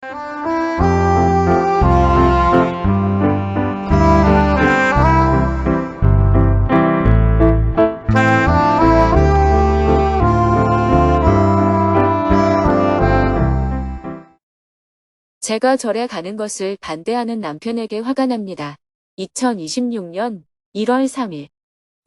제가 절에 가는 것을 반대하는 남편에게 화가 납니다. 2026년 1월 3일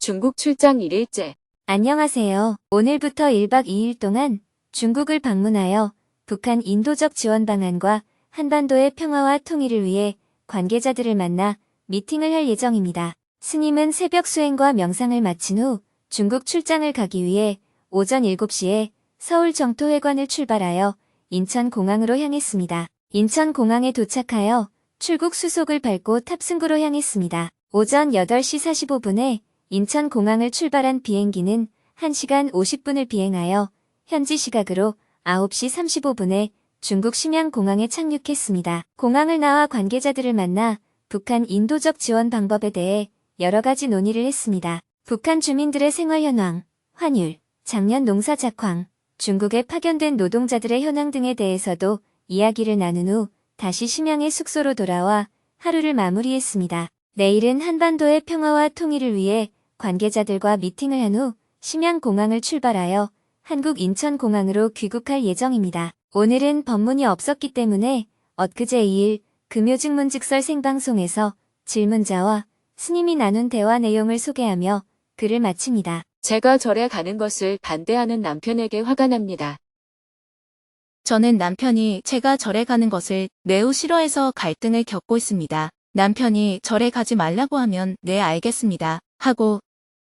중국 출장 1일째. 안녕하세요. 오늘부터 1박 2일 동안 중국을 방문하여 북한 인도적 지원 방안과 한반도의 평화와 통일을 위해 관계자들을 만나 미팅을 할 예정입니다. 스님은 새벽 수행과 명상을 마친 후 중국 출장을 가기 위해 오전 7시에 서울 정토회관을 출발하여 인천공항으로 향했습니다. 인천공항에 도착하여 출국 수속을 밟고 탑승구로 향했습니다. 오전 8시 45분에 인천공항을 출발한 비행기는 1시간 50분을 비행하여 현지 시각으로 9시 35분에 중국 심양공항에 착륙했습니다. 공항을 나와 관계자들을 만나 북한 인도적 지원 방법에 대해 여러 가지 논의를 했습니다. 북한 주민들의 생활 현황, 환율, 작년 농사 작황, 중국에 파견된 노동자들의 현황 등에 대해서도 이야기를 나눈 후 다시 심양의 숙소로 돌아와 하루를 마무리했습니다. 내일은 한반도의 평화와 통일을 위해 관계자들과 미팅을 한 후 심양공항을 출발하여 한국 인천공항으로 귀국할 예정입니다. 오늘은 법문이 없었기 때문에 엊그제 2일 금요직문직설 생방송에서 질문자와 스님이 나눈 대화 내용을 소개하며 글을 마칩니다. 제가 절에 가는 것을 반대하는 남편에게 화가 납니다. 저는 남편이 제가 절에 가는 것을 매우 싫어해서 갈등을 겪고 있습니다. 남편이 절에 가지 말라고 하면 네 알겠습니다 하고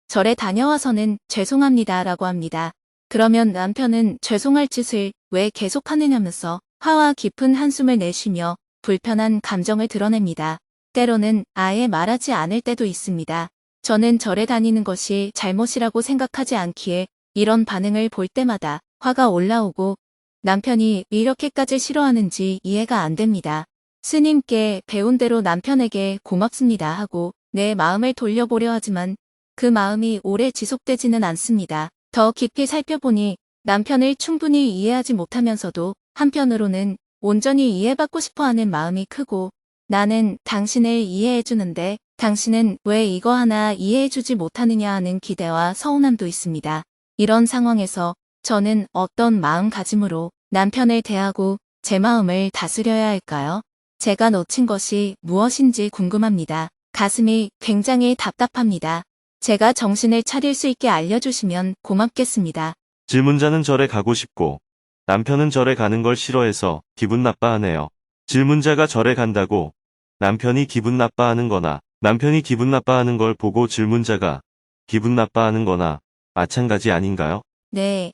절에 다녀와서는 죄송합니다 라고 합니다. 그러면 남편은 죄송할 짓을 왜 계속하느냐면서 화와 깊은 한숨을 내쉬며 불편한 감정을 드러냅니다. 때로는 아예 말하지 않을 때도 있습니다. 저는 절에 다니는 것이 잘못이라고 생각하지 않기에 이런 반응을 볼 때마다 화가 올라오고 남편이 이렇게까지 싫어하는지 이해가 안 됩니다. 스님께 배운 대로 남편에게 고맙습니다 하고 내 마음을 돌려보려 하지만 그 마음이 오래 지속되지는 않습니다. 더 깊이 살펴보니 남편을 충분히 이해하지 못하면서도 한편으로는 온전히 이해받고 싶어하는 마음이 크고 나는 당신을 이해해주는데 당신은 왜 이거 하나 이해해주지 못하느냐 하는 기대와 서운함도 있습니다. 이런 상황에서 저는 어떤 마음가짐으로 남편을 대하고 제 마음을 다스려야 할까요? 제가 놓친 것이 무엇인지 궁금합니다. 가슴이 굉장히 답답합니다. 제가 정신을 차릴 수 있게 알려주시면 고맙겠습니다. 질문자는 절에 가고 싶고 남편은 절에 가는 걸 싫어해서 기분 나빠하네요. 질문자가 절에 간다고 남편이 기분 나빠하는 거나 남편이 기분 나빠하는 걸 보고 질문자가 기분 나빠하는 거나 마찬가지 아닌가요? 네,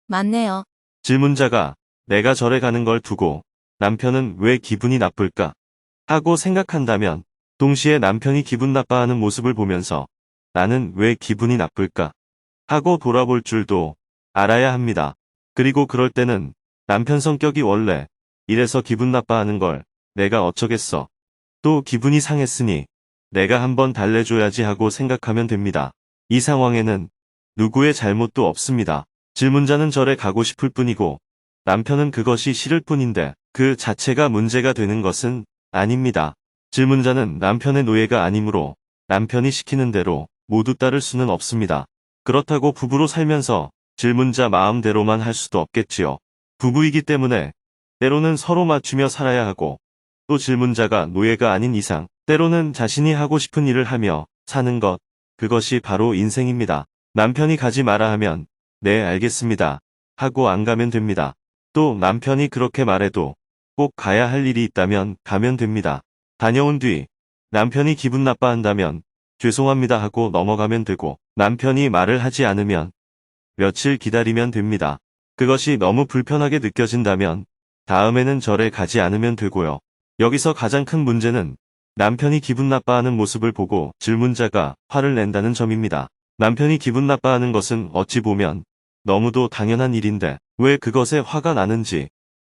맞네요. 질문자가 내가 절에 가는 걸 두고 남편은 왜 기분이 나쁠까 하고 생각한다면 동시에 남편이 기분 나빠하는 모습을 보면서 나는 왜 기분이 나쁠까 하고 돌아볼 줄도 알아야 합니다. 그리고 그럴 때는 남편 성격이 원래 이래서 기분 나빠하는 걸 내가 어쩌겠어. 또 기분이 상했으니 내가 한번 달래줘야지 하고 생각하면 됩니다. 이 상황에는 누구의 잘못도 없습니다. 질문자는 절에 가고 싶을 뿐이고 남편은 그것이 싫을 뿐인데 그 자체가 문제가 되는 것은 아닙니다. 질문자는 남편의 노예가 아니므로 남편이 시키는 대로 모두 따를 수는 없습니다. 그렇다고 부부로 살면서 질문자 마음대로만 할 수도 없겠지요. 부부이기 때문에 때로는 서로 맞추며 살아야 하고 또 질문자가 노예가 아닌 이상 때로는 자신이 하고 싶은 일을 하며 사는 것, 그것이 바로 인생입니다. 남편이 가지 마라 하면 네 알겠습니다 하고 안 가면 됩니다. 또 남편이 그렇게 말해도 꼭 가야 할 일이 있다면 가면 됩니다. 다녀온 뒤 남편이 기분 나빠한다면 죄송합니다 하고 넘어가면 되고 남편이 말을 하지 않으면 며칠 기다리면 됩니다. 그것이 너무 불편하게 느껴진다면 다음에는 절에 가지 않으면 되고요. 여기서 가장 큰 문제는 남편이 기분 나빠하는 모습을 보고 질문자가 화를 낸다는 점입니다. 남편이 기분 나빠하는 것은 어찌 보면 너무도 당연한 일인데 왜 그것에 화가 나는지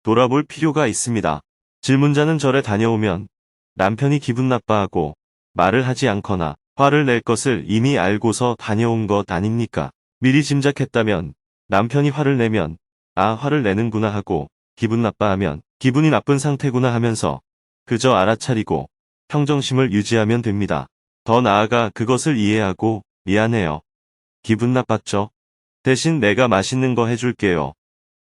돌아볼 필요가 있습니다. 질문자는 절에 다녀오면 남편이 기분 나빠하고 말을 하지 않거나 화를 낼 것을 이미 알고서 다녀온 것 아닙니까? 미리 짐작했다면 남편이 화를 내면 아 화를 내는구나 하고 기분 나빠하면 기분이 나쁜 상태구나 하면서 그저 알아차리고 평정심을 유지하면 됩니다. 더 나아가 그것을 이해하고 미안해요. 기분 나빴죠? 대신 내가 맛있는 거 해줄게요.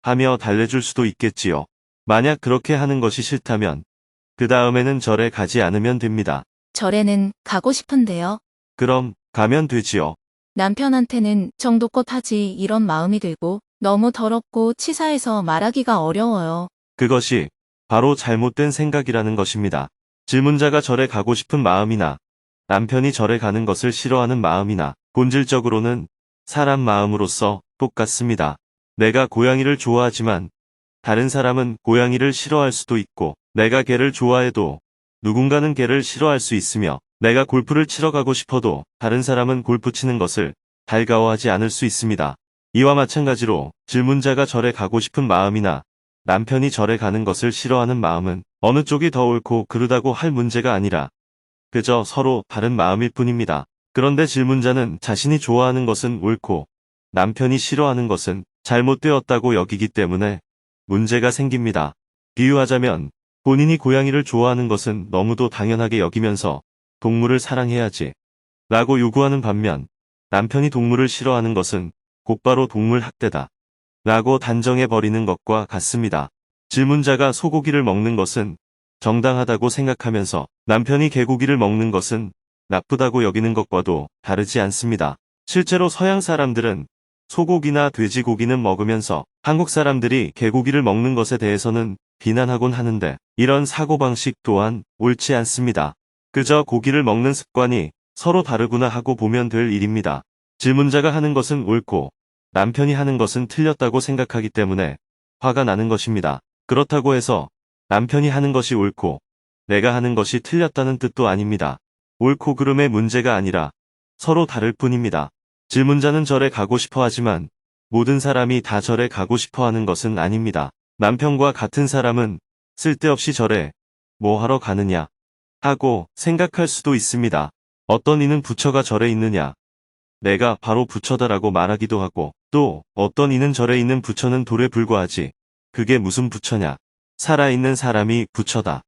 하며 달래줄 수도 있겠지요. 만약 그렇게 하는 것이 싫다면 그 다음에는 절에 가지 않으면 됩니다. 절에는 가고 싶은데요. 그럼 가면 되지요. 남편한테는 정도껏 하지 이런 마음이 들고 너무 더럽고 치사해서 말하기가 어려워요. 그것이 바로 잘못된 생각이라는 것입니다. 질문자가 절에 가고 싶은 마음이나 남편이 절에 가는 것을 싫어하는 마음이나 본질적으로는 사람 마음으로서 똑같습니다. 내가 고양이를 좋아하지만 다른 사람은 고양이를 싫어할 수도 있고 내가 개를 좋아해도 누군가는 개를 싫어할 수 있으며 내가 골프를 치러 가고 싶어도 다른 사람은 골프 치는 것을 달가워하지 않을 수 있습니다. 이와 마찬가지로 질문자가 절에 가고 싶은 마음이나 남편이 절에 가는 것을 싫어하는 마음은 어느 쪽이 더 옳고 그르다고 할 문제가 아니라 그저 서로 다른 마음일 뿐입니다. 그런데 질문자는 자신이 좋아하는 것은 옳고 남편이 싫어하는 것은 잘못되었다고 여기기 때문에 문제가 생깁니다. 비유하자면 본인이 고양이를 좋아하는 것은 너무도 당연하게 여기면서 동물을 사랑해야지 라고 요구하는 반면 남편이 동물을 싫어하는 것은 곧바로 동물 학대다 라고 단정해버리는 것과 같습니다. 질문자가 소고기를 먹는 것은 정당하다고 생각하면서 남편이 개고기를 먹는 것은 나쁘다고 여기는 것과도 다르지 않습니다. 실제로 서양 사람들은 소고기나 돼지고기는 먹으면서 한국 사람들이 개고기를 먹는 것에 대해서는 비난하곤 하는데 이런 사고방식 또한 옳지 않습니다. 그저 고기를 먹는 습관이 서로 다르구나 하고 보면 될 일입니다. 질문자가 하는 것은 옳고 남편이 하는 것은 틀렸다고 생각하기 때문에 화가 나는 것입니다. 그렇다고 해서 남편이 하는 것이 옳고 내가 하는 것이 틀렸다는 뜻도 아닙니다. 옳고 그름의 문제가 아니라 서로 다를 뿐입니다. 질문자는 절에 가고 싶어 하지만 모든 사람이 다 절에 가고 싶어 하는 것은 아닙니다. 남편과 같은 사람은 쓸데없이 절에 뭐 하러 가느냐 하고 생각할 수도 있습니다. 어떤 이는 부처가 절에 있느냐 내가 바로 부처다라고 말하기도 하고 또 어떤 이는 절에 있는 부처는 돌에 불과하지 그게 무슨 부처냐 살아있는 사람이 부처다.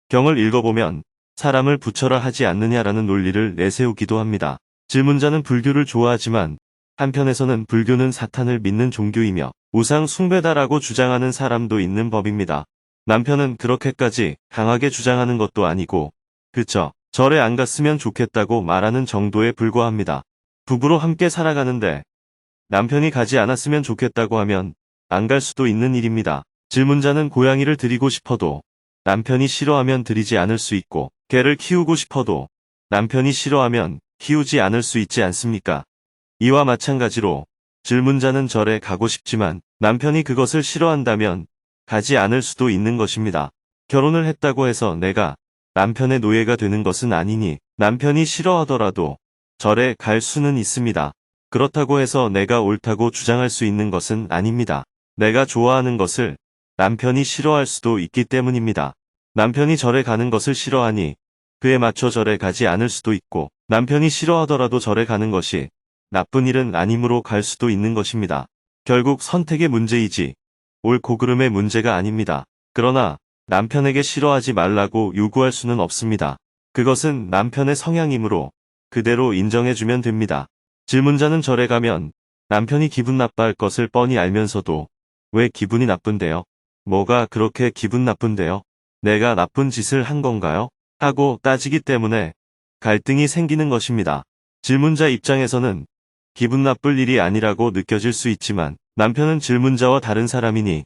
경을 읽어보면 사람을 부처라 하지 않느냐라는 논리를 내세우기도 합니다. 질문자는 불교를 좋아하지만 한편에서는 불교는 사탄을 믿는 종교이며 우상 숭배다라고 주장하는 사람도 있는 법입니다. 남편은 그렇게까지 강하게 주장하는 것도 아니고 그저 절에 안 갔으면 좋겠다고 말하는 정도에 불과합니다. 부부로 함께 살아가는데 남편이 가지 않았으면 좋겠다고 하면 안 갈 수도 있는 일입니다. 질문자는 고양이를 드리고 싶어도 남편이 싫어하면 드리지 않을 수 있고 개를 키우고 싶어도 남편이 싫어하면 키우지 않을 수 있지 않습니까? 이와 마찬가지로 질문자는 절에 가고 싶지만 남편이 그것을 싫어한다면 가지 않을 수도 있는 것입니다. 결혼을 했다고 해서 내가 남편의 노예가 되는 것은 아니니 남편이 싫어하더라도 절에 갈 수는 있습니다. 그렇다고 해서 내가 옳다고 주장할 수 있는 것은 아닙니다. 내가 좋아하는 것을 남편이 싫어할 수도 있기 때문입니다. 남편이 절에 가는 것을 싫어하니 그에 맞춰 절에 가지 않을 수도 있고 남편이 싫어하더라도 절에 가는 것이 나쁜 일은 아니므로 갈 수도 있는 것입니다. 결국 선택의 문제이지 옳고 그름의 문제가 아닙니다. 그러나 남편에게 싫어하지 말라고 요구할 수는 없습니다. 그것은 남편의 성향이므로 그대로 인정해주면 됩니다. 질문자는 절에 가면 남편이 기분 나빠할 것을 뻔히 알면서도 왜 기분이 나쁜데요? 뭐가 그렇게 기분 나쁜데요? 내가 나쁜 짓을 한 건가요? 하고 따지기 때문에 갈등이 생기는 것입니다. 질문자 입장에서는 기분 나쁠 일이 아니라고 느껴질 수 있지만 남편은 질문자와 다른 사람이니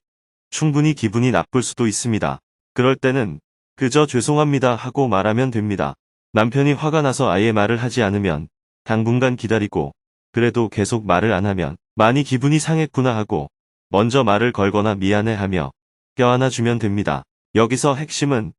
충분히 기분이 나쁠 수도 있습니다. 그럴 때는 그저 죄송합니다 하고 말하면 됩니다. 남편이 화가 나서 아예 말을 하지 않으면 당분간 기다리고 그래도 계속 말을 안 하면 많이 기분이 상했구나 하고 먼저 말을 걸거나 미안해하며 껴안아 주면 됩니다. 여기서 핵심은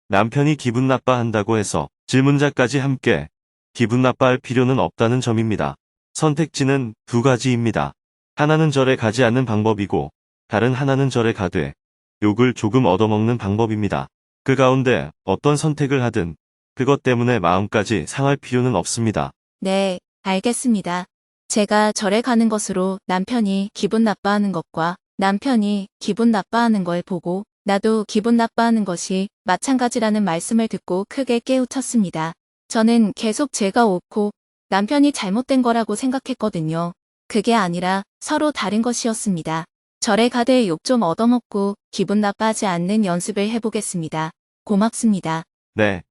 남편이 기분 나빠한다고 해서 질문자까지 함께 기분 나빠할 필요는 없다는 점입니다. 선택지는 두 가지입니다. 하나는 절에 가지 않는 방법이고 다른 하나는 절에 가되 욕을 조금 얻어먹는 방법입니다. 그 가운데 어떤 선택을 하든 그것 때문에 마음까지 상할 필요는 없습니다. 네, 알겠습니다. 제가 절에 가는 것으로 남편이 기분 나빠하는 것과 남편이 기분 나빠하는 걸 보고 나도 기분 나빠하는 것이 마찬가지라는 말씀을 듣고 크게 깨우쳤습니다. 저는 계속 제가 옳고 남편이 잘못된 거라고 생각했거든요. 그게 아니라 서로 다른 것이었습니다. 절에 가되 욕 좀 얻어먹고 기분 나빠하지 않는 연습을 해보겠습니다. 고맙습니다. 네.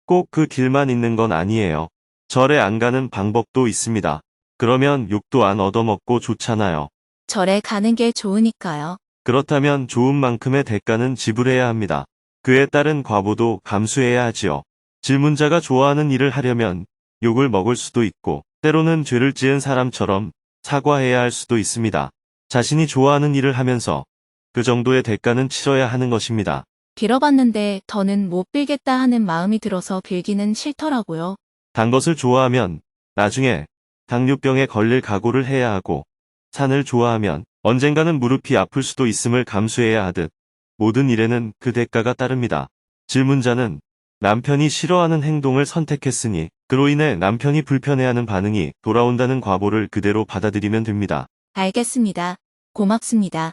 꼭 그 길만 있는 건 아니에요. 절에 안 가는 방법도 있습니다. 그러면 욕도 안 얻어먹고 좋잖아요. 절에 가는 게 좋으니까요. 그렇다면 좋은 만큼의 대가는 지불해야 합니다. 그에 따른 과보도 감수해야 하지요. 질문자가 좋아하는 일을 하려면 욕을 먹을 수도 있고, 때로는 죄를 지은 사람처럼 사과해야 할 수도 있습니다. 자신이 좋아하는 일을 하면서 그 정도의 대가는 치러야 하는 것입니다. 빌어봤는데 더는 못 빌겠다 하는 마음이 들어서 빌기는 싫더라고요. 단 것을 좋아하면 나중에 당뇨병에 걸릴 각오를 해야 하고, 산을 좋아하면 언젠가는 무릎이 아플 수도 있음을 감수해야 하듯 모든 일에는 그 대가가 따릅니다. 질문자는 남편이 싫어하는 행동을 선택했으니 그로 인해 남편이 불편해하는 반응이 돌아온다는 과보를 그대로 받아들이면 됩니다. 알겠습니다. 고맙습니다.